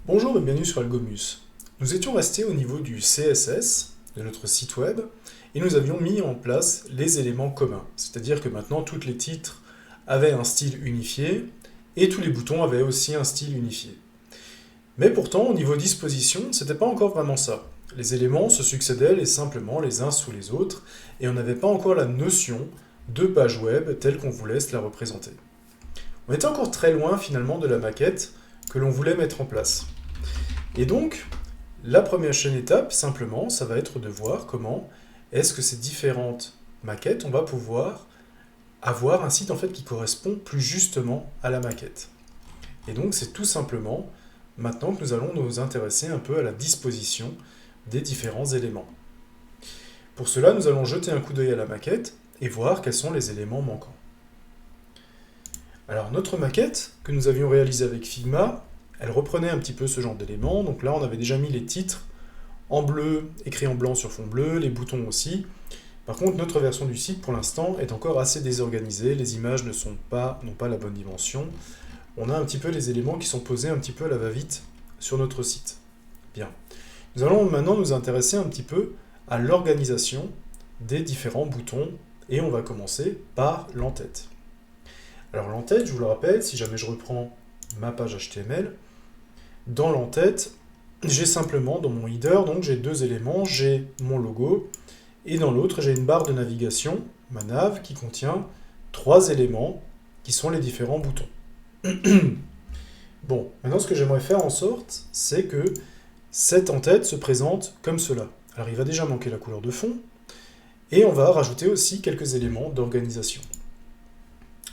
Bonjour et bienvenue sur Algomus. Nous étions restés au niveau du CSS de notre site web et nous avions mis en place les éléments communs. C'est-à-dire que maintenant tous les titres avaient un style unifié et tous les boutons avaient aussi un style unifié. Mais pourtant, au niveau disposition, c'était pas encore vraiment ça. Les éléments se succédaient simplement les uns sous les autres et on n'avait pas encore la notion de page web telle qu'on voulait se la représenter. On était encore très loin finalement de la maquette que l'on voulait mettre en place. Et donc, la première chaîne étape, simplement, ça va être de voir comment est-ce que ces différentes maquettes, on va pouvoir avoir un site en fait qui correspond plus justement à la maquette. Et donc, c'est tout simplement maintenant que nous allons nous intéresser un peu à la disposition des différents éléments. Pour cela, nous allons jeter un coup d'œil à la maquette et voir quels sont les éléments manquants. Alors, notre maquette que nous avions réalisée avec Figma, elle reprenait un petit peu ce genre d'éléments. Donc là, on avait déjà mis les titres en bleu, écrits en blanc sur fond bleu, les boutons aussi. Par contre, notre version du site, pour l'instant, est encore assez désorganisée. Les images n'ont pas la bonne dimension. On a un petit peu les éléments qui sont posés un petit peu à la va-vite sur notre site. Bien. Nous allons maintenant nous intéresser un petit peu à l'organisation des différents boutons et on va commencer par l'entête. Alors l'entête, je vous le rappelle, si jamais je reprends ma page HTML, dans l'entête, j'ai simplement dans mon header, donc j'ai deux éléments, j'ai mon logo, et dans l'autre, j'ai une barre de navigation, ma nav, qui contient trois éléments, qui sont les différents boutons. Bon, maintenant ce que j'aimerais faire en sorte, c'est que cette entête se présente comme cela. Alors il va déjà manquer la couleur de fond, et on va rajouter aussi quelques éléments d'organisation.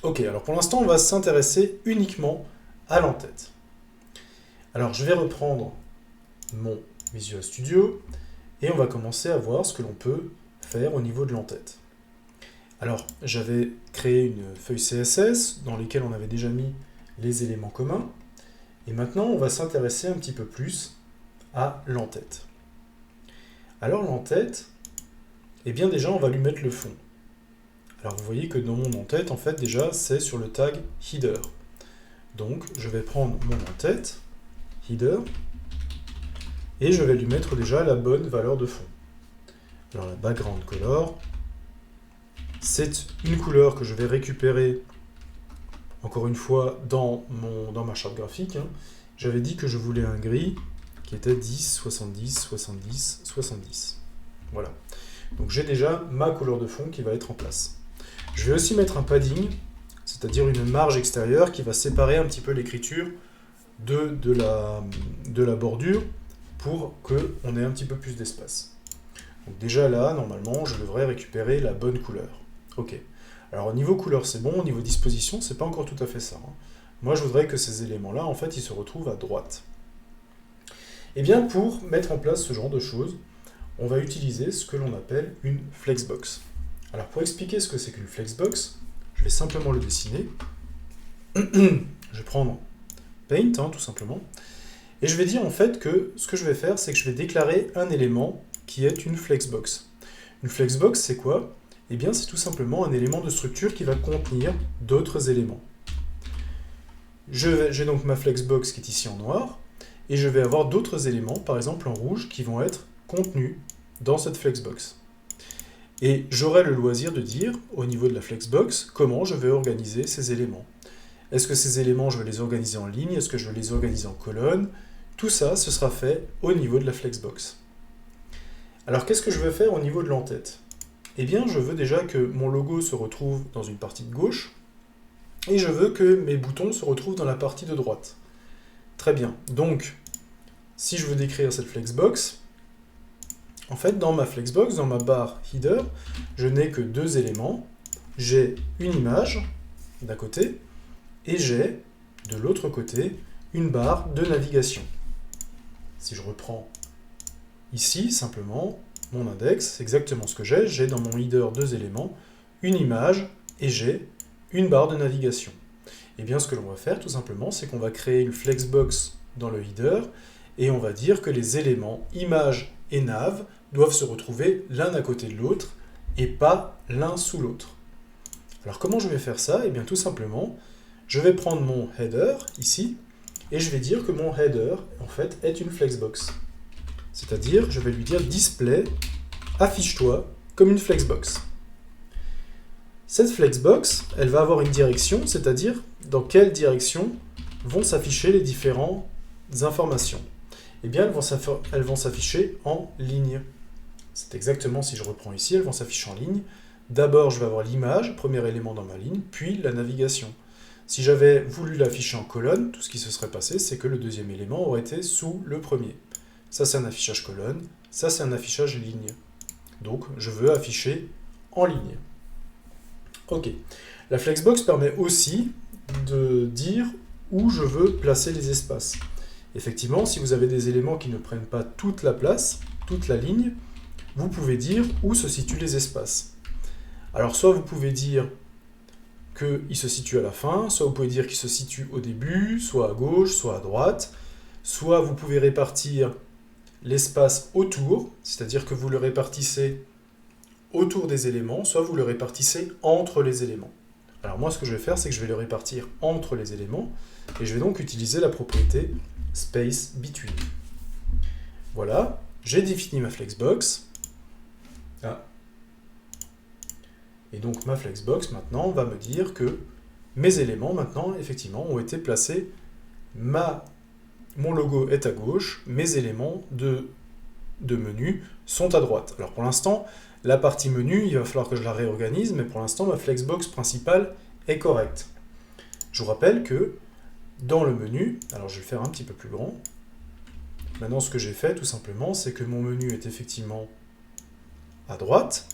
Ok, alors pour l'instant, on va s'intéresser uniquement à l'entête. Alors je vais reprendre mon Visual Studio et on va commencer à voir ce que l'on peut faire au niveau de l'entête. Alors j'avais créé une feuille CSS dans laquelle on avait déjà mis les éléments communs et maintenant on va s'intéresser un petit peu plus à l'entête. Alors l'entête, eh bien déjà on va lui mettre le fond. Alors vous voyez que dans mon entête, en fait déjà c'est sur le tag header. Donc je vais prendre mon entête, header, et je vais lui mettre déjà la bonne valeur de fond. Alors la background color, c'est une couleur que je vais récupérer encore une fois dans ma charte graphique. J'avais dit que je voulais un gris qui était 10, 70, 70, 70. Voilà. Donc j'ai déjà ma couleur de fond qui va être en place. Je vais aussi mettre un padding, c'est-à-dire une marge extérieure qui va séparer un petit peu l'écriture de la bordure pour qu'on ait un petit peu plus d'espace. Donc déjà là, normalement, je devrais récupérer la bonne couleur. Ok. Alors au niveau couleur, c'est bon. Au niveau disposition, c'est pas encore tout à fait ça. Moi, je voudrais que ces éléments-là, en fait, ils se retrouvent à droite. Et bien, pour mettre en place ce genre de choses, on va utiliser ce que l'on appelle une flexbox. Alors pour expliquer ce que c'est qu'une flexbox, je vais simplement le dessiner. Je vais prendre Paint, tout simplement. Et je vais dire en fait que ce que je vais faire, c'est que je vais déclarer un élément qui est une flexbox. Une flexbox, c'est quoi? Eh bien, c'est tout simplement un élément de structure qui va contenir d'autres éléments. J'ai donc ma flexbox qui est ici en noir, et je vais avoir d'autres éléments, par exemple en rouge, qui vont être contenus dans cette flexbox. Et j'aurai le loisir de dire, au niveau de la flexbox, comment je vais organiser ces éléments. Est-ce que ces éléments, je vais les organiser en ligne? Est-ce que je vais les organiser en colonne? Tout ça, ce sera fait au niveau de la flexbox. Alors, qu'est-ce que je veux faire au niveau de l'entête? Eh bien, je veux déjà que mon logo se retrouve dans une partie de gauche, et je veux que mes boutons se retrouvent dans la partie de droite. Très bien. Donc, si je veux décrire cette flexbox, en fait, dans ma flexbox, dans ma barre header, je n'ai que deux éléments. J'ai une image d'un côté, et j'ai, de l'autre côté, une barre de navigation. Si je reprends ici, simplement, mon index, c'est exactement ce que j'ai. J'ai dans mon header deux éléments, une image, et j'ai une barre de navigation. Et bien, ce que l'on va faire, tout simplement, c'est qu'on va créer une flexbox dans le header, et on va dire que les éléments image et nav doivent se retrouver l'un à côté de l'autre, et pas l'un sous l'autre. Alors, comment je vais faire ça? Eh bien, tout simplement, je vais prendre mon header, ici, et je vais dire que mon header, en fait, est une flexbox. C'est-à-dire, je vais lui dire display, affiche-toi comme une flexbox. Cette flexbox, elle va avoir une direction, c'est-à-dire dans quelle direction vont s'afficher les différentes informations. Eh bien, elles vont s'afficher en ligne. C'est exactement, si je reprends ici, elles vont s'afficher en ligne. D'abord, je vais avoir l'image, premier élément dans ma ligne, puis la navigation. Si j'avais voulu l'afficher en colonne, tout ce qui se serait passé, c'est que le deuxième élément aurait été sous le premier. Ça, c'est un affichage colonne, ça, c'est un affichage ligne. Donc, je veux afficher en ligne. Ok. La flexbox permet aussi de dire où je veux placer les espaces. Effectivement, si vous avez des éléments qui ne prennent pas toute la place, toute la ligne, vous pouvez dire où se situent les espaces. Alors, soit vous pouvez dire qu'il se situe à la fin, soit vous pouvez dire qu'il se situe au début, soit à gauche, soit à droite, soit vous pouvez répartir l'espace autour, c'est-à-dire que vous le répartissez autour des éléments, soit vous le répartissez entre les éléments. Alors moi, ce que je vais faire, c'est que je vais le répartir entre les éléments, et je vais donc utiliser la propriété space between. Voilà, j'ai défini ma flexbox. Et donc ma flexbox, maintenant, va me dire que mes éléments, maintenant, effectivement, ont été placés. Mon logo est à gauche, mes éléments de menu sont à droite. Alors pour l'instant, la partie menu, il va falloir que je la réorganise, mais pour l'instant, ma flexbox principale est correcte. Je vous rappelle que dans le menu, alors je vais le faire un petit peu plus grand. Maintenant, ce que j'ai fait, tout simplement, c'est que mon menu est effectivement à droite,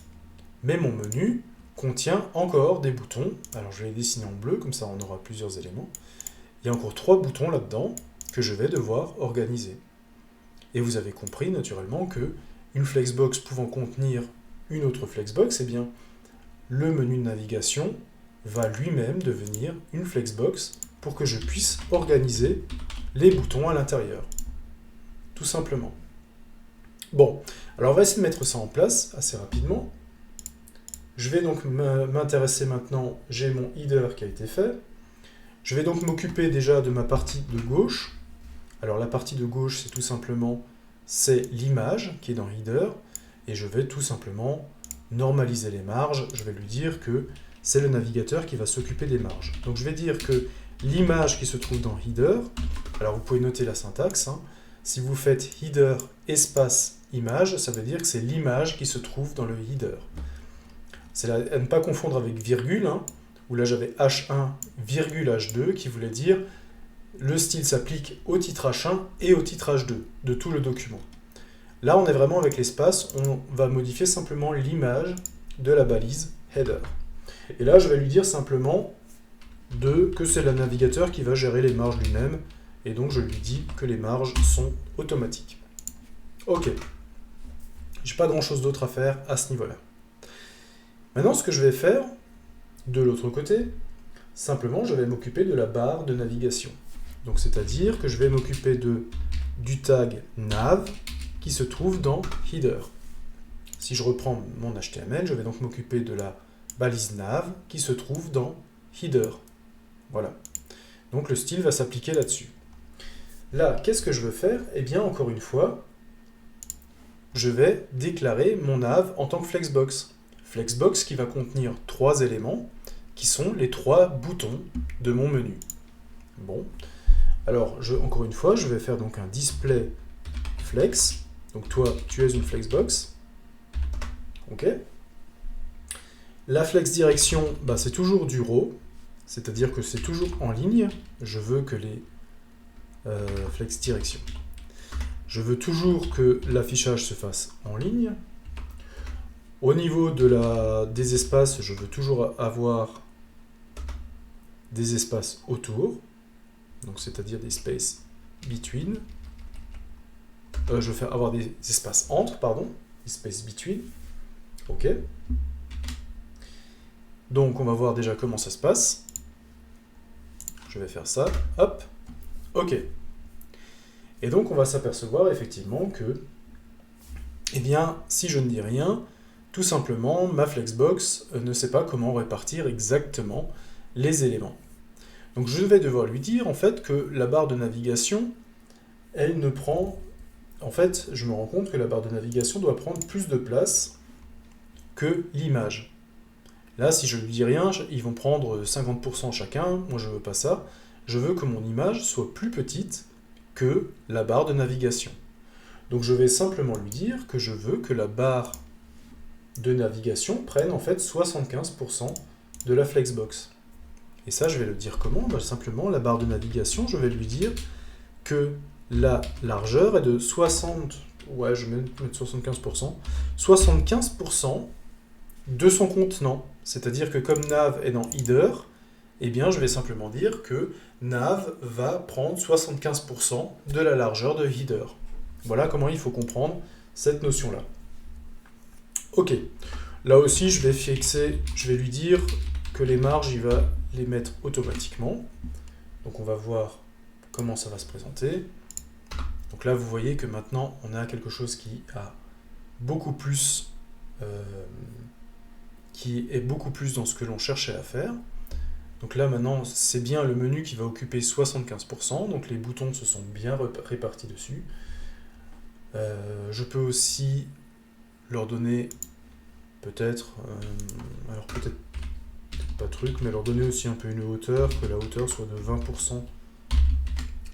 mais mon menu contient encore des boutons. Alors je vais les dessiner en bleu, comme ça on aura plusieurs éléments. Il y a encore 3 boutons là-dedans que je vais devoir organiser. Et vous avez compris naturellement que une flexbox pouvant contenir une autre flexbox, eh bien, le menu de navigation va lui-même devenir une flexbox pour que je puisse organiser les boutons à l'intérieur. Tout simplement. Bon, alors on va essayer de mettre ça en place assez rapidement. Je vais donc m'intéresser maintenant, j'ai mon header qui a été fait. Je vais donc m'occuper déjà de ma partie de gauche. Alors la partie de gauche, c'est tout simplement, c'est l'image qui est dans header. Et je vais tout simplement normaliser les marges. Je vais lui dire que c'est le navigateur qui va s'occuper des marges. Donc je vais dire que l'image qui se trouve dans header, alors vous pouvez noter la syntaxe, hein. Si vous faites header espace image, ça veut dire que c'est l'image qui se trouve dans le header. C'est à ne pas confondre avec virgule, hein, où là j'avais H1, virgule H2, qui voulait dire le style s'applique au titre H1 et au titre H2 de tout le document. Là, on est vraiment avec l'espace, on va modifier simplement l'image de la balise header. Et là, je vais lui dire simplement que c'est le navigateur qui va gérer les marges lui-même, et donc je lui dis que les marges sont automatiques. Ok. J'ai pas grand-chose d'autre à faire à ce niveau-là. Maintenant, ce que je vais faire, de l'autre côté, simplement, je vais m'occuper de la barre de navigation. Donc, c'est-à-dire que je vais m'occuper du tag nav qui se trouve dans header. Si je reprends mon HTML, je vais donc m'occuper de la balise nav qui se trouve dans header. Voilà. Donc, le style va s'appliquer là-dessus. Là, qu'est-ce que je veux faire? Eh bien, encore une fois, je vais déclarer mon nav en tant que flexbox. Flexbox qui va contenir 3 éléments qui sont les 3 boutons de mon menu. Bon, alors encore une fois, je vais faire donc un display flex. Donc toi, tu es une flexbox. Ok. La flex direction, bah, c'est toujours du row, c'est-à-dire que c'est toujours en ligne. Je veux que les flex direction. Je veux toujours que l'affichage se fasse en ligne. Au niveau des espaces, je veux toujours avoir des espaces autour, donc c'est-à-dire des spaces between. Je vais avoir des espaces entre, pardon, des spaces between. Ok. Donc on va voir déjà comment ça se passe. Je vais faire ça, hop, ok. Et donc on va s'apercevoir effectivement que, eh bien, si je ne dis rien, tout simplement, ma flexbox ne sait pas comment répartir exactement les éléments. Donc je vais devoir lui dire en fait que la barre de navigation, elle ne prend... En fait, je me rends compte que la barre de navigation doit prendre plus de place que l'image. Là, si je ne lui dis rien, ils vont prendre 50% chacun. Moi, je ne veux pas ça. Je veux que mon image soit plus petite que la barre de navigation. Donc je vais simplement lui dire que je veux que la barre de navigation prenne en fait 75% de la flexbox. Et ça, je vais le dire comment? Simplement, la barre de navigation, je vais lui dire que la largeur est de 60... Ouais, je vais mettre 75%. 75% de son contenant. C'est-à-dire que comme nav est dans header, eh bien, je vais simplement dire que nav va prendre 75% de la largeur de header. Voilà comment il faut comprendre cette notion-là. Ok. Là aussi, je vais lui dire que les marges, il va les mettre automatiquement. Donc on va voir comment ça va se présenter. Donc là, vous voyez que maintenant, on a quelque chose qui a beaucoup plus, qui est beaucoup plus dans ce que l'on cherchait à faire. Donc là, maintenant, c'est bien le menu qui va occuper 75%. Donc les boutons se sont bien répartis dessus. Je peux aussi leur donner peut-être, alors peut-être pas truc, mais leur donner aussi un peu une hauteur, que la hauteur soit de 20%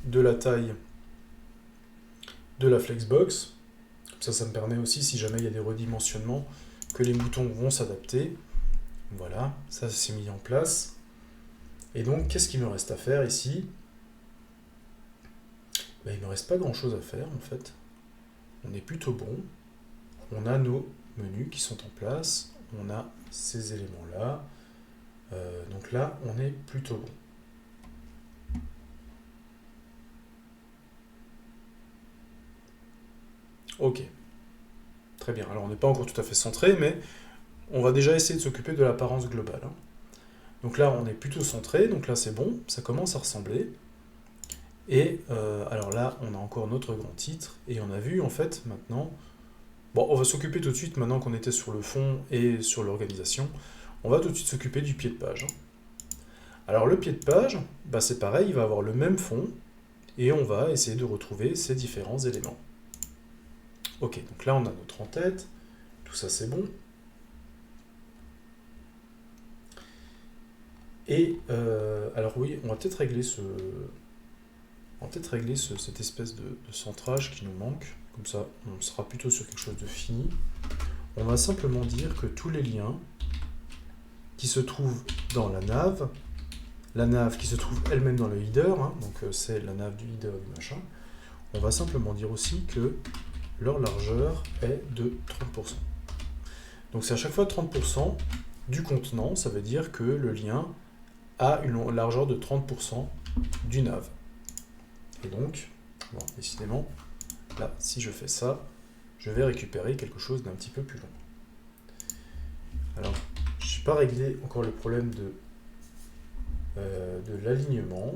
de la taille de la flexbox. Comme ça me permet aussi, si jamais il y a des redimensionnements, que les boutons vont s'adapter. Voilà, ça c'est mis en place. Et donc, qu'est-ce qu'il me reste à faire ici? Ben, il ne me reste pas grand-chose à faire, en fait. On est plutôt bon. On a nos menus qui sont en place. On a ces éléments-là. Donc là, on est plutôt bon. Ok. Très bien. Alors, on n'est pas encore tout à fait centré, mais on va déjà essayer de s'occuper de l'apparence globale. Donc là, on est plutôt centré. Donc là, c'est bon. Ça commence à ressembler. Et alors là, on a encore notre grand titre. Et on a vu, en fait, maintenant... Bon, on va s'occuper tout de suite, maintenant qu'on était sur le fond et sur l'organisation, on va tout de suite s'occuper du pied de page. Alors le pied de page, bah, c'est pareil, il va avoir le même fond, et on va essayer de retrouver ces différents éléments. Ok, donc là on a notre en-tête, tout ça c'est bon. Et alors oui, on va peut-être régler cette espèce de centrage qui nous manque. Comme ça, on sera plutôt sur quelque chose de fini. On va simplement dire que tous les liens qui se trouvent dans la nav qui se trouve elle-même dans le header, donc c'est la nav du header du machin, on va simplement dire aussi que leur largeur est de 30%. Donc c'est à chaque fois 30% du contenant, ça veut dire que le lien a une largeur de 30% du nav. Et donc, bon, décidément, là, si je fais ça, je vais récupérer quelque chose d'un petit peu plus long. Alors, je n'ai pas réglé encore le problème de l'alignement.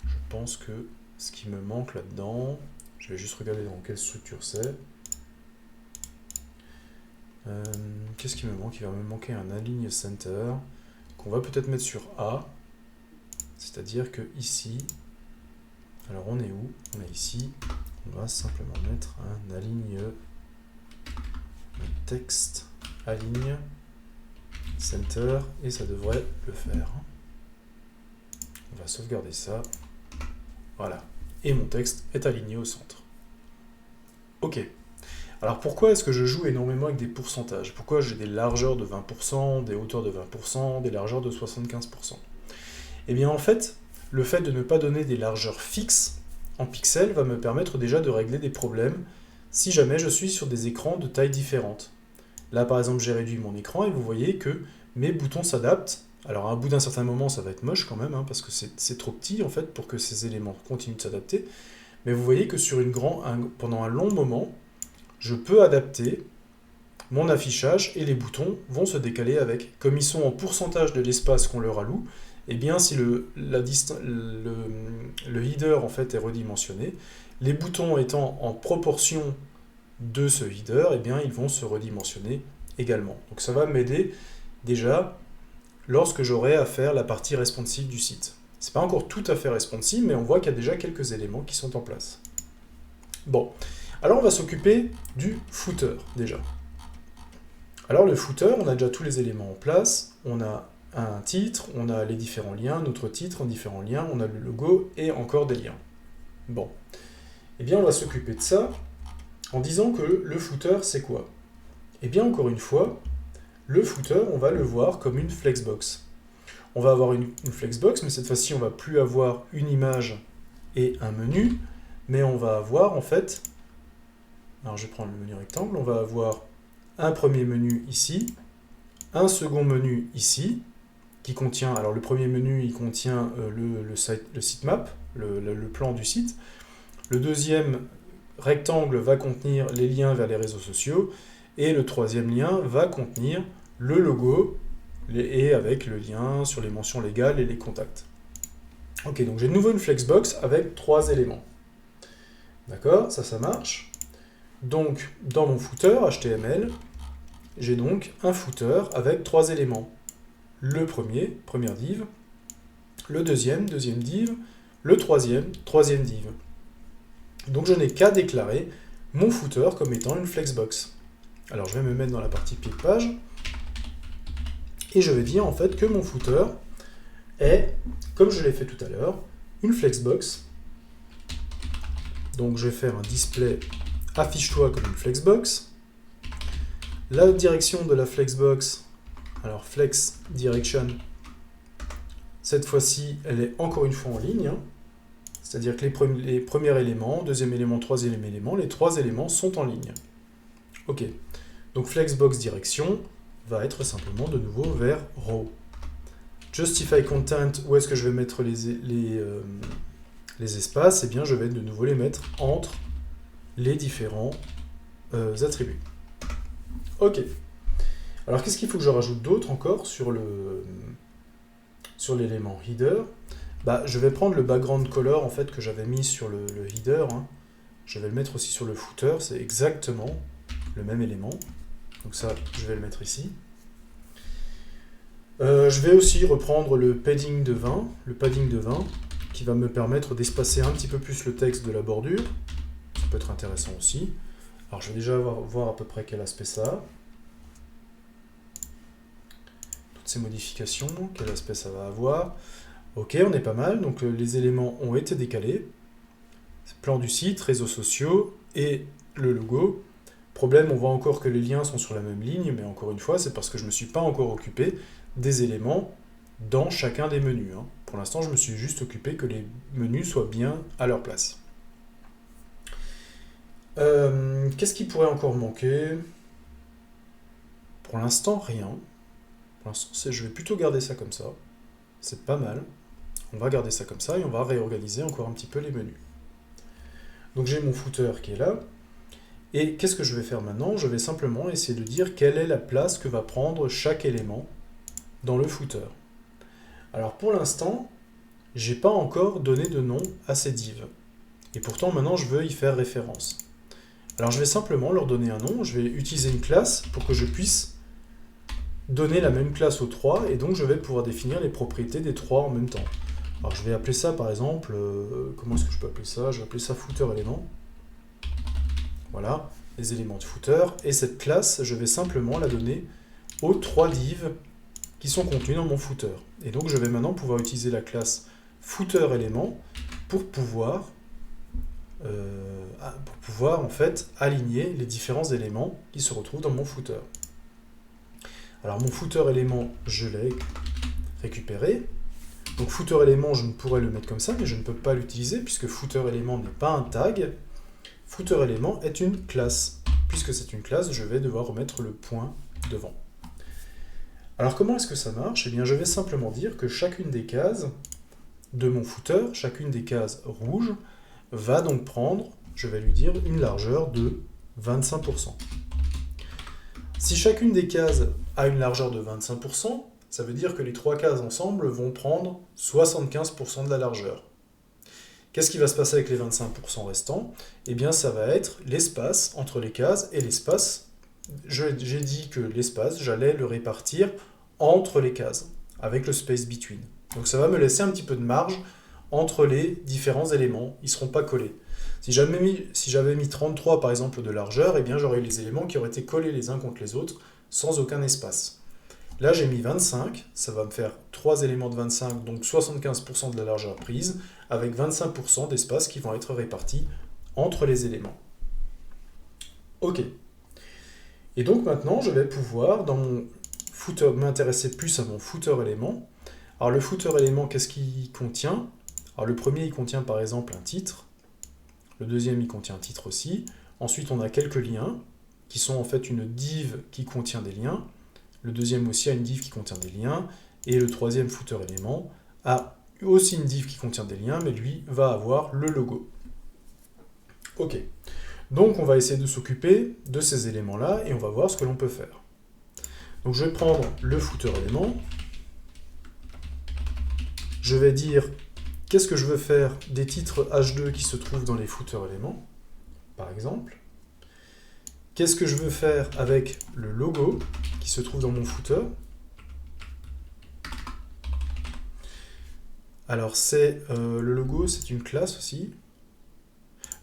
Je pense que ce qui me manque là-dedans, je vais juste regarder dans quelle structure c'est. Qu'est-ce qui me manque? Il va me manquer un align center qu'on va peut-être mettre sur A. C'est-à-dire que ici, alors on est où? On est ici. On va simplement mettre un align, un texte align center et ça devrait le faire. On va sauvegarder ça. Voilà. Et mon texte est aligné au centre. Ok. Alors pourquoi est-ce que je joue énormément avec des pourcentages? Pourquoi j'ai des largeurs de 20%, des hauteurs de 20%, des largeurs de 75%? Eh bien en fait, le fait de ne pas donner des largeurs fixes en pixels va me permettre déjà de régler des problèmes si jamais je suis sur des écrans de tailles différentes. Là par exemple j'ai réduit mon écran et vous voyez que mes boutons s'adaptent. Alors à bout d'un certain moment ça va être moche quand même, parce que c'est trop petit en fait pour que ces éléments continuent de s'adapter. Mais vous voyez que sur pendant un long moment, je peux adapter mon affichage et les boutons vont se décaler avec. Comme ils sont en pourcentage de l'espace qu'on leur alloue, et bien si le header en fait est redimensionné, les boutons étant en proportion de ce header, et bien ils vont se redimensionner également. Donc ça va m'aider déjà lorsque j'aurai à faire la partie responsive du site. C'est pas encore tout à fait responsive, mais on voit qu'il y a déjà quelques éléments qui sont en place. Bon, alors on va s'occuper du footer déjà. Alors le footer, on a déjà tous les éléments en place, on a un titre, on a les différents liens, notre titre en différents liens, on a le logo et encore des liens. Bon, eh bien on va s'occuper de ça en disant que le footer c'est quoi? Eh bien encore une fois, le footer on va le voir comme une flexbox. On va avoir une flexbox, mais cette fois-ci on va plus avoir une image et un menu, mais on va avoir en fait, alors je vais prendre le menu rectangle, on va avoir un premier menu ici, un second menu ici, qui contient, alors le premier menu il contient le sitemap, le plan du site. Le deuxième rectangle va contenir les liens vers les réseaux sociaux, et le troisième lien va contenir le logo, et avec le lien sur les mentions légales et les contacts. Ok, donc j'ai de nouveau une flexbox avec 3 éléments. D'accord, ça marche. Donc, dans mon footer HTML, j'ai donc un footer avec 3 éléments. Le premier, première div, le deuxième, deuxième div, le troisième, troisième div. Donc je n'ai qu'à déclarer mon footer comme étant une flexbox. Alors je vais me mettre dans la partie pied de page, et je vais dire en fait que mon footer est, comme je l'ai fait tout à l'heure, une flexbox. Donc je vais faire un display affiche-toi comme une flexbox. La direction de la flexbox, alors flex direction, cette fois-ci elle est encore une fois en ligne, hein. C'est-à-dire que les premiers éléments, deuxième élément, troisième élément, les 3 éléments sont en ligne. Ok, donc flexbox direction va être simplement de nouveau vers row. Justify content, où est-ce que je vais mettre les espaces? Eh bien, je vais de nouveau les mettre entre les différents attributs. Ok. Alors, qu'est-ce qu'il faut que je rajoute d'autre encore sur l'élément header? Bah, je vais prendre le background color en fait, que j'avais mis sur le header. Hein. Je vais le mettre aussi sur le footer. C'est exactement le même élément. Donc ça, je vais le mettre ici. Je vais aussi reprendre le padding de 20, qui va me permettre d'espacer un petit peu plus le texte de la bordure. Ça peut être intéressant aussi. Alors je vais déjà voir à peu près quel aspect ça a. Toutes ces modifications, quel aspect ça va avoir. Ok, on est pas mal, donc les éléments ont été décalés. Plan du site, réseaux sociaux et le logo. Problème, on voit encore que les liens sont sur la même ligne, mais encore une fois, c'est parce que je ne me suis pas encore occupé des éléments dans chacun des menus. Hein. Pour l'instant, je me suis juste occupé que les menus soient bien à leur place. Qu'est-ce qui pourrait encore manquer? Pour l'instant, rien. Pour l'instant, je vais plutôt garder ça comme ça. C'est pas mal. On va garder ça comme ça et on va réorganiser encore un petit peu les menus. Donc j'ai mon footer qui est là. Et qu'est-ce que je vais faire maintenant? Je vais simplement essayer de dire quelle est la place que va prendre chaque élément dans le footer. Alors pour l'instant, j'ai pas encore donné de nom à ces divs. Et pourtant maintenant je veux y faire référence. Alors je vais simplement leur donner un nom, je vais utiliser une classe pour que je puisse donner la même classe aux 3, et donc je vais pouvoir définir les propriétés des 3 en même temps. Alors je vais appeler ça par exemple, comment est-ce que je peux appeler ça? Je vais appeler ça footer élément. Voilà, les éléments de footer, et cette classe, je vais simplement la donner aux 3 divs qui sont contenus dans mon footer. Et donc je vais maintenant pouvoir utiliser la classe footer élément pour pouvoir en fait aligner les différents éléments qui se retrouvent dans mon footer. Alors mon footer élément, je l'ai récupéré. Donc footer élément, je ne pourrais le mettre comme ça, mais je ne peux pas l'utiliser puisque footer élément n'est pas un tag. Footer élément est une classe. Puisque c'est une classe, je vais devoir remettre le point devant. Alors comment est-ce que ça marche? Eh bien je vais simplement dire que chacune des cases de mon footer, chacune des cases rouges, va donc prendre, je vais lui dire, une largeur de 25%. Si chacune des cases a une largeur de 25%, ça veut dire que les 3 cases ensemble vont prendre 75% de la largeur. Qu'est-ce qui va se passer avec les 25% restants? Eh bien ça va être l'espace entre les cases, et l'espace, j'ai dit que l'espace, j'allais le répartir entre les cases. avec le space between. Donc ça va me laisser un petit peu de marge entre les différents éléments, ils ne seront pas collés. Si j'avais mis 33 par exemple de largeur, eh bien j'aurais eu les éléments qui auraient été collés les uns contre les autres sans aucun espace. Là j'ai mis 25, ça va me faire 3 éléments de 25, donc 75% de la largeur prise, avec 25% d'espace qui vont être répartis entre les éléments. Ok. Et donc maintenant je vais pouvoir, dans mon footer, m'intéresser plus à mon footer élément. Alors le footer élément, qu'est-ce qu'il contient? Alors le premier, il contient par exemple un titre. Le deuxième, il contient un titre aussi. Ensuite, on a quelques liens, qui sont en fait une div qui contient des liens. Le deuxième aussi a une div qui contient des liens. Et le troisième footer élément a aussi une div qui contient des liens, mais lui va avoir le logo. Ok. Donc on va essayer de s'occuper de ces éléments-là et on va voir ce que l'on peut faire. Donc je vais prendre le footer élément. Je vais dire qu'est-ce que je veux faire des titres H2 qui se trouvent dans les footers éléments, par exemple. Qu'est-ce que je veux faire avec le logo qui se trouve dans mon footer. Alors le logo, c'est une classe aussi.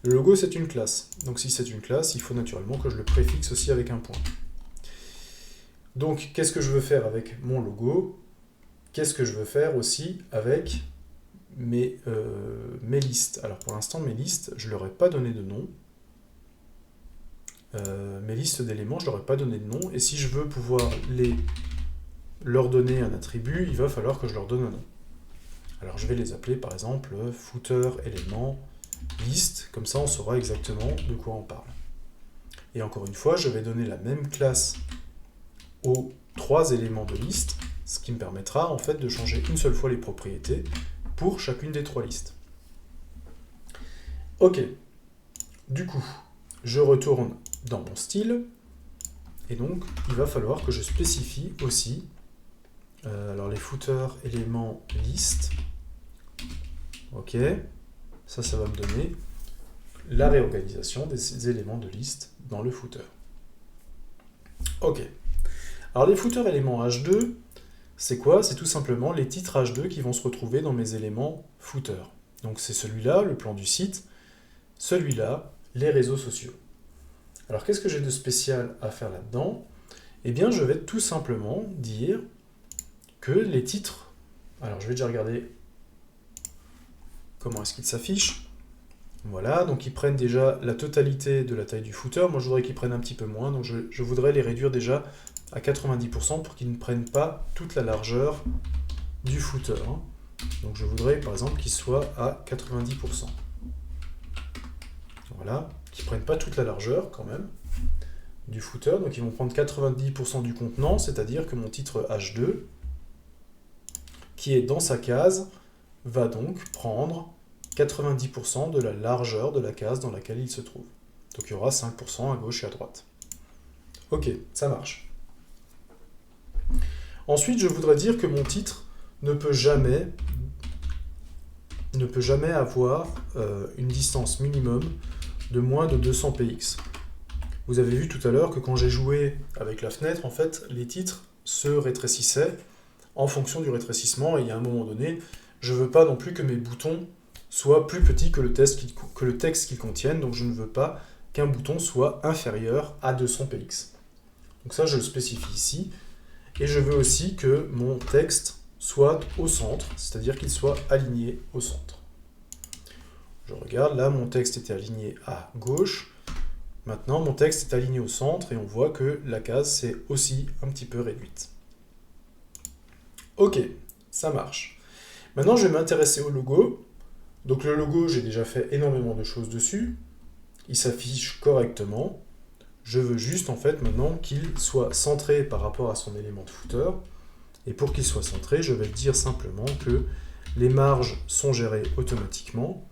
Le logo, c'est une classe. Donc si c'est une classe, il faut naturellement que je le préfixe aussi avec un point. Donc qu'est-ce que je veux faire avec mon logo? Qu'est-ce que je veux faire aussi avec mes listes? Alors pour l'instant, mes listes, je ne leur ai pas donné de nom. Mes listes d'éléments, je ne leur ai pas donné de nom. Et si je veux pouvoir leur donner un attribut, il va falloir que je leur donne un nom. Alors je vais les appeler par exemple footer élément liste, comme ça on saura exactement de quoi on parle. Et encore une fois, je vais donner la même classe aux 3 éléments de liste, ce qui me permettra en fait de changer une seule fois les propriétés pour chacune des 3 listes. Ok, du coup, je retourne dans mon style, et donc il va falloir que je spécifie aussi alors les footers éléments liste. Ok, ça va me donner la réorganisation des éléments de liste dans le footer. Ok, alors les footers éléments H2, c'est quoi? C'est tout simplement les titres H2 qui vont se retrouver dans mes éléments footer. Donc c'est celui-là, le plan du site, celui-là, les réseaux sociaux. Alors qu'est-ce que j'ai de spécial à faire là-dedans? Eh bien je vais tout simplement dire que les titres, alors je vais déjà regarder comment est-ce qu'ils s'affichent. Voilà, donc ils prennent déjà la totalité de la taille du footer. Moi je voudrais qu'ils prennent un petit peu moins, donc je voudrais les réduire déjà à 90% pour qu'ils ne prennent pas toute la largeur du footer. Donc je voudrais par exemple qu'ils soient à 90%. Voilà, qu'ils ne prennent pas toute la largeur quand même du footer, donc ils vont prendre 90% du contenant, c'est-à-dire que mon titre H2, qui est dans sa case, va donc prendre 90% de la largeur de la case dans laquelle il se trouve. Donc il y aura 5% à gauche et à droite. Ok, ça marche. Ensuite, je voudrais dire que mon titre ne peut jamais avoir une distance minimum de moins de 200 px. Vous avez vu tout à l'heure que quand j'ai joué avec la fenêtre, en fait, les titres se rétrécissaient en fonction du rétrécissement, et il y a un moment donné, je ne veux pas non plus que mes boutons soient plus petits que le texte qu'ils contiennent, donc je ne veux pas qu'un bouton soit inférieur à 200 px. Donc ça, je le spécifie ici, et je veux aussi que mon texte soit au centre, c'est-à-dire qu'il soit aligné au centre. Je regarde, là, mon texte était aligné à gauche. Maintenant, mon texte est aligné au centre et on voit que la case s'est aussi un petit peu réduite. Ok, ça marche. Maintenant, je vais m'intéresser au logo. Donc le logo, j'ai déjà fait énormément de choses dessus. Il s'affiche correctement. Je veux juste, en fait, maintenant qu'il soit centré par rapport à son élément de footer. Et pour qu'il soit centré, je vais dire simplement que les marges sont gérées automatiquement.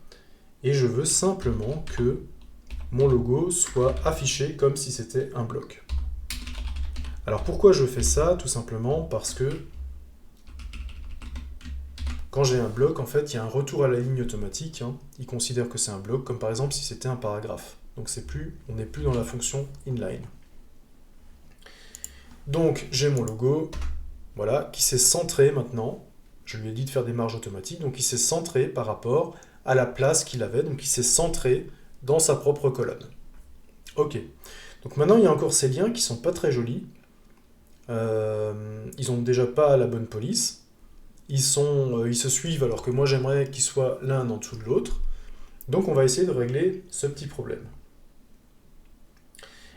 Et je veux simplement que mon logo soit affiché comme si c'était un bloc. Alors pourquoi je fais ça? Tout simplement parce que quand j'ai un bloc, en fait, il y a un retour à la ligne automatique. Il considère que c'est un bloc, comme par exemple si c'était un paragraphe. Donc on n'est plus dans la fonction inline. Donc j'ai mon logo. voilà, qui s'est centré maintenant. Je lui ai dit de faire des marges automatiques, donc il s'est centré par rapport à la place qu'il avait, donc il s'est centré dans sa propre colonne. Ok. Donc maintenant, il y a encore ces liens qui sont pas très jolis. Ils ont déjà pas la bonne police. Ils se suivent alors que moi j'aimerais qu'ils soient l'un en dessous de l'autre. Donc on va essayer de régler ce petit problème.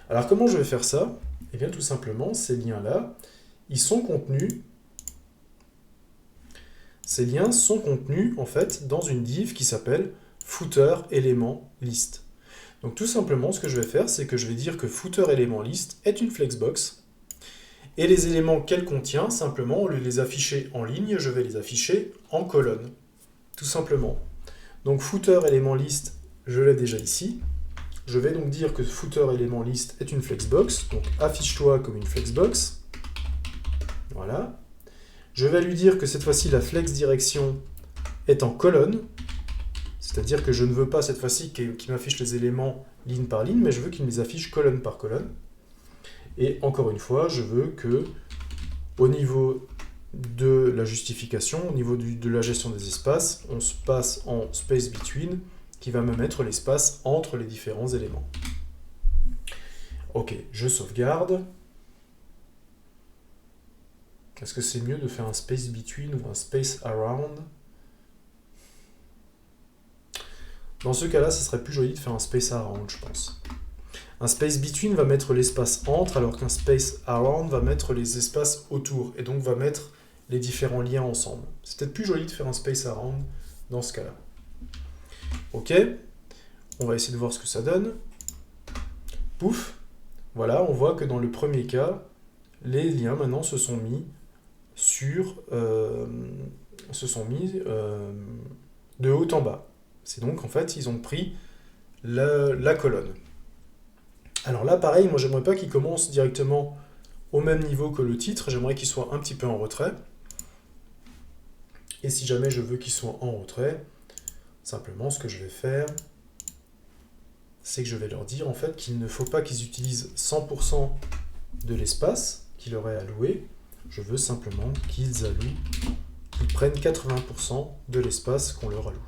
Alors comment je vais faire ça? Eh bien tout simplement, ces liens-là, ils sont contenus. Ces liens sont contenus en fait dans une div qui s'appelle footer élément list. Donc tout simplement, ce que je vais faire, c'est que je vais dire que footer élément list est une flexbox. Et les éléments qu'elle contient, simplement, au lieu de les afficher en ligne, je vais les afficher en colonne. Tout simplement. Donc footer élément list, je l'ai déjà ici. Je vais donc dire que footer élément list est une flexbox. Donc affiche-toi comme une flexbox. Voilà. Je vais lui dire que cette fois-ci, la flex direction est en colonne. C'est-à-dire que je ne veux pas cette fois-ci qu'il m'affiche les éléments ligne par ligne, mais je veux qu'il me les affiche colonne par colonne. Et encore une fois, je veux que, au niveau de la justification, au niveau de la gestion des espaces, on se passe en space between, qui va me mettre l'espace entre les différents éléments. Ok, je sauvegarde. Est-ce que c'est mieux de faire un space between ou un space around? Dans ce cas-là, ce serait plus joli de faire un space around, je pense. Un space between va mettre l'espace entre, alors qu'un space around va mettre les espaces autour, et donc va mettre les différents liens ensemble. C'est peut-être plus joli de faire un space around dans ce cas-là. Ok, on va essayer de voir ce que ça donne. Pouf, voilà, on voit que dans le premier cas, les liens maintenant se sont mis sur, de haut en bas. C'est donc en fait, ils ont pris la colonne. Alors là, pareil, moi j'aimerais pas qu'il commence directement au même niveau que le titre, j'aimerais qu'il soit un petit peu en retrait. Et si jamais je veux qu'il soit en retrait, simplement ce que je vais faire, c'est que je vais leur dire en fait qu'il ne faut pas qu'ils utilisent 100% de l'espace qui leur est alloué, je veux simplement qu'ils prennent 80% de l'espace qu'on leur alloue.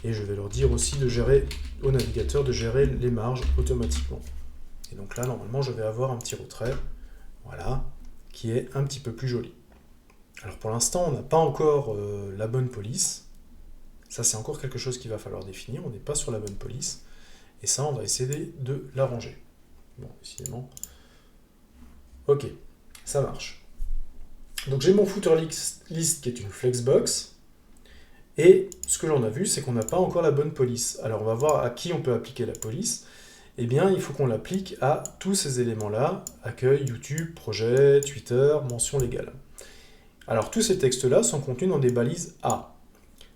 Et je vais leur dire aussi de gérer au navigateur de gérer les marges automatiquement. Et donc là, normalement, je vais avoir un petit retrait, voilà, qui est un petit peu plus joli. Alors pour l'instant, on n'a pas encore la bonne police. Ça, c'est encore quelque chose qu'il va falloir définir. On n'est pas sur la bonne police. Et ça, on va essayer de l'arranger. Bon, décidément. Ok, ça marche. Donc j'ai mon footer list qui est une flexbox. Et ce que l'on a vu, c'est qu'on n'a pas encore la bonne police. Alors on va voir à qui on peut appliquer la police. Eh bien, il faut qu'on l'applique à tous ces éléments-là, accueil, YouTube, projet, Twitter, mention légale. Alors tous ces textes-là sont contenus dans des balises A.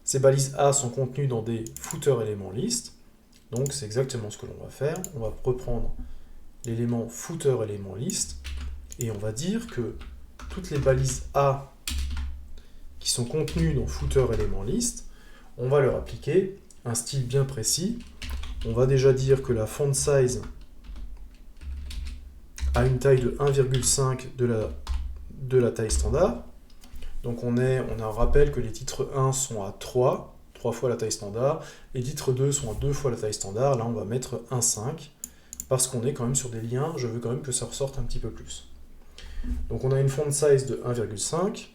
Ces balises A sont contenues dans des footer éléments list. Donc c'est exactement ce que l'on va faire. On va reprendre l'élément footer élément list et on va dire que toutes les balises A qui sont contenues dans footer élément list, on va leur appliquer un style bien précis. On va déjà dire que la font size a une taille de 1,5 de la taille standard. Donc on a un rappel que les titres 1 sont à 3 fois la taille standard, les titres 2 sont à 2 fois la taille standard, là on va mettre 1,5, parce qu'on est quand même sur des liens, je veux quand même que ça ressorte un petit peu plus. Donc on a une font size de 1,5,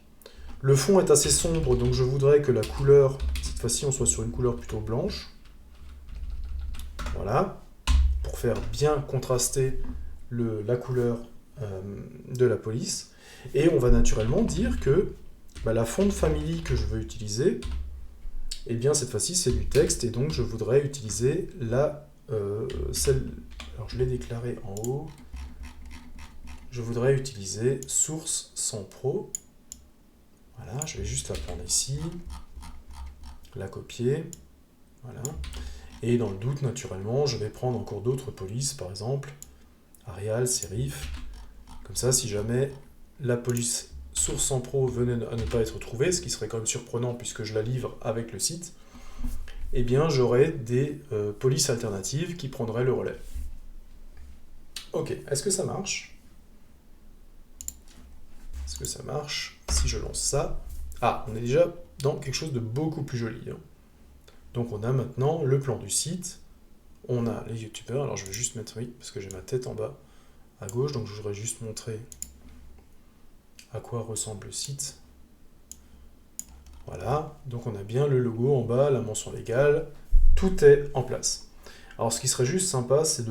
le fond est assez sombre, donc je voudrais que la couleur, cette fois-ci on soit sur une couleur plutôt blanche, voilà, pour faire bien contraster la couleur de la police, et on va naturellement dire que la font family que je veux utiliser, et bien cette fois-ci c'est du texte, et donc je voudrais utiliser celle, alors je l'ai déclaré en haut, je voudrais utiliser source sans pro, voilà, je vais juste la prendre ici, la copier, voilà, et dans le doute naturellement je vais prendre encore d'autres polices, par exemple Arial, Serif, comme ça si jamais la police source en pro venait à ne pas être trouvée, ce qui serait quand même surprenant puisque je la livre avec le site, eh bien j'aurai des polices alternatives qui prendraient le relais. Ok, est-ce que ça marche? Est-ce que ça marche? Si je lance ça... Ah, on est déjà dans quelque chose de beaucoup plus joli. Donc on a maintenant le plan du site, on a les youtubeurs, alors je vais juste mettre, oui, parce que j'ai ma tête en bas à gauche, donc je voudrais juste montrer à quoi ressemble le site. Voilà, donc on a bien le logo en bas, la mention légale, tout est en place. Alors ce qui serait juste sympa, c'est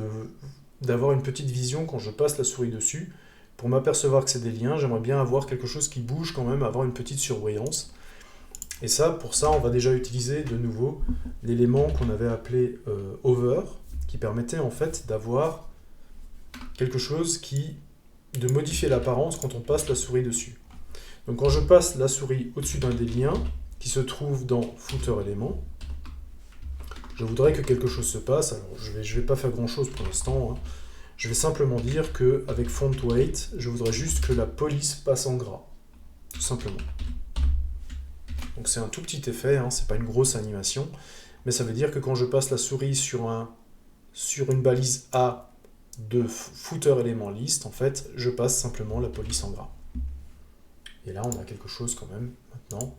d'avoir une petite vision quand je passe la souris dessus. Pour m'apercevoir que c'est des liens, j'aimerais bien avoir quelque chose qui bouge quand même, avoir une petite surbrillance. Et ça, pour ça, on va déjà utiliser de nouveau l'élément qu'on avait appelé Hover, qui permettait en fait d'avoir quelque chose de modifier l'apparence quand on passe la souris dessus. Donc quand je passe la souris au-dessus d'un des liens, qui se trouve dans Footer élément, je voudrais que quelque chose se passe. Alors je vais pas faire grand chose pour l'instant. Je vais simplement dire qu'avec Font Weight, je voudrais juste que la police passe en gras. Tout simplement. Donc c'est un tout petit effet, c'est pas une grosse animation, mais ça veut dire que quand je passe la souris sur une balise A de Footer élément liste, en fait, je passe simplement la police en gras. Et là, on a quelque chose quand même, maintenant.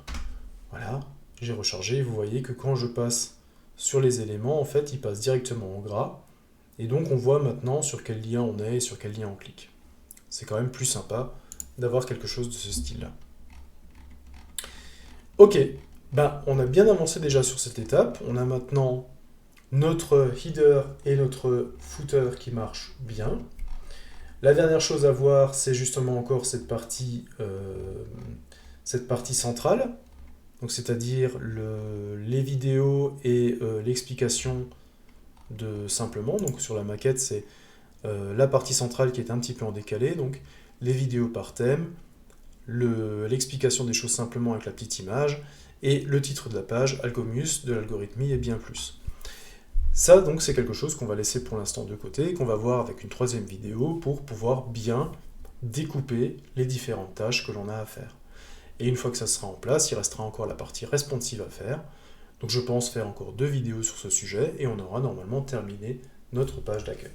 Voilà, j'ai rechargé, vous voyez que quand je passe sur les éléments, en fait, ils passent directement en gras, et donc on voit maintenant sur quel lien on est et sur quel lien on clique. C'est quand même plus sympa d'avoir quelque chose de ce style-là. Ok, on a bien avancé déjà sur cette étape. On a maintenant notre header et notre footer qui marchent bien. La dernière chose à voir, c'est justement encore cette partie centrale, donc c'est-à-dire les vidéos et l'explication de simplement. Donc sur la maquette, c'est la partie centrale qui est un petit peu en décalé, donc les vidéos par thème, l'explication des choses simplement avec la petite image, et le titre de la page, Algomus, de l'algorithmie et bien plus. Ça, donc, c'est quelque chose qu'on va laisser pour l'instant de côté, et qu'on va voir avec une troisième vidéo pour pouvoir bien découper les différentes tâches que l'on a à faire. Et une fois que ça sera en place, il restera encore la partie responsive à faire. Donc je pense faire encore 2 vidéos sur ce sujet, et on aura normalement terminé notre page d'accueil.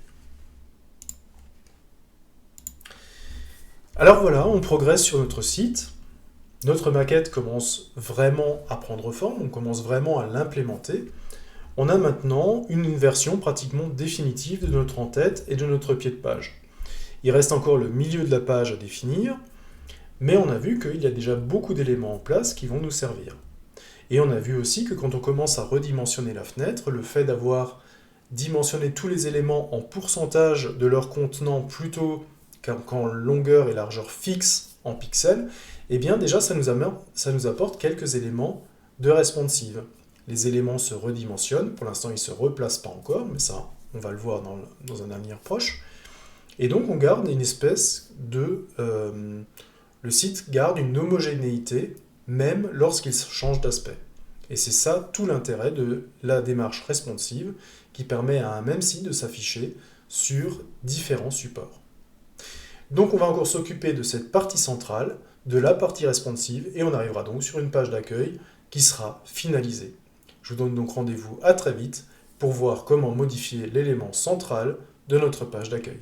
Alors voilà, on progresse sur notre site. Notre maquette commence vraiment à prendre forme, on commence vraiment à l'implémenter. On a maintenant une version pratiquement définitive de notre en-tête et de notre pied de page. Il reste encore le milieu de la page à définir, mais on a vu qu'il y a déjà beaucoup d'éléments en place qui vont nous servir. Et on a vu aussi que quand on commence à redimensionner la fenêtre, le fait d'avoir dimensionné tous les éléments en pourcentage de leur contenant plutôt qu'en longueur et largeur fixe en pixels, eh bien déjà ça nous apporte quelques éléments de responsive. Les éléments se redimensionnent, pour l'instant ils ne se replacent pas encore, mais ça on va le voir dans un avenir proche. Et donc on garde une espèce de... le site garde une homogénéité, même lorsqu'il change d'aspect. Et c'est ça tout l'intérêt de la démarche responsive, qui permet à un même site de s'afficher sur différents supports. Donc on va encore s'occuper de cette partie centrale, de la partie responsive, et on arrivera donc sur une page d'accueil qui sera finalisée. Je vous donne donc rendez-vous à très vite pour voir comment modifier l'élément central de notre page d'accueil.